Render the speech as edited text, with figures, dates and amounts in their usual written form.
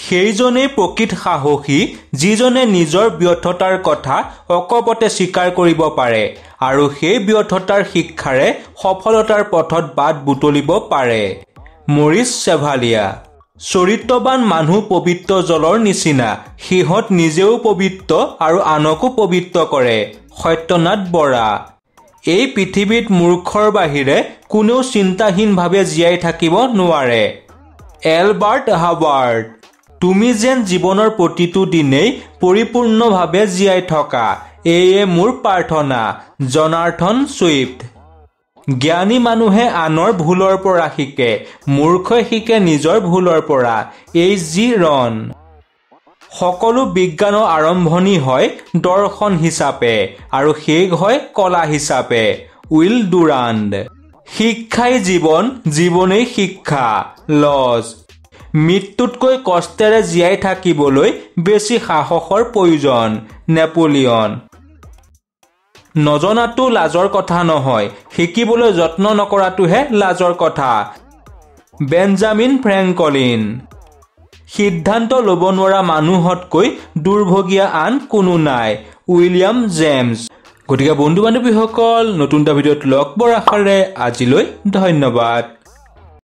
সেইজনেই প্ৰকৃত সাহসী যিজনে নিজৰ ব্যৰ্থতাৰ কথা অকপতে স্বীকাৰ কৰিব পাৰে আৰু সেই ব্যৰ্থতাৰ শিক্ষাৰে সফলতাৰ পথত বাট বুটলিব পাৰে। মৰিছ চেভালিয়া। চৰিত্ৰবান মানুহ পবিত্ৰ জলৰ নিচিনা, সিহঁত নিজেও পবিত্ৰ আৰু আনকো পবিত্ৰ কৰে। সত্যনাথ বৰা। এই পৃথিৱীত মূৰ্খৰ বাহিৰে কোনেও চিন্তাহীনভাৱে জীয়াই থাকিব নোৱাৰে। Albert Howard. তুমি যেন জীৱনৰ প্ৰতিটো দিনেই পৰিপূৰ্ণভাৱে জীয়াই থকা, এয়ে মোৰ প্ৰাৰ্থনা। জনাৰ্থন ছুইফ্ট। জ্ঞানী মানুহে আনৰ ভুলৰ পৰা শিকে, মূৰ্খই শিকে নিজৰ ভুলৰ পৰা। এইচ.জি. ৰন। সকলো বিজ্ঞানৰ আৰম্ভণি হয় দৰ্শন হিচাপে আৰু শেষ হয় কলা হিচাপে। Will Durand. শিক্ষাই জীৱন, জীৱনেই শিক্ষা। লজ। মৃত্যুতকৈ কষ্টেৰে জীয়াই থাকিবলৈ বেছি সাহসৰ প্ৰয়োজন। নেপোলিয়ন। নজনাটো লাজৰ কথা নহয়, শিকিবলৈ যত্ন নকৰাটোহে লাজৰ কথা। Benjamin Franklin. সিদ্ধান্ত ল'ব নোৱাৰা মানুহতকৈ দুৰ্ভগীয়া আন কোনো নাই। William James. গতিকে বন্ধু বান্ধৱীসকল, নতুন এটা ভিডিঅ'ত লগ পোৱাৰ আশাৰে আজিলৈ ধন্যবাদ।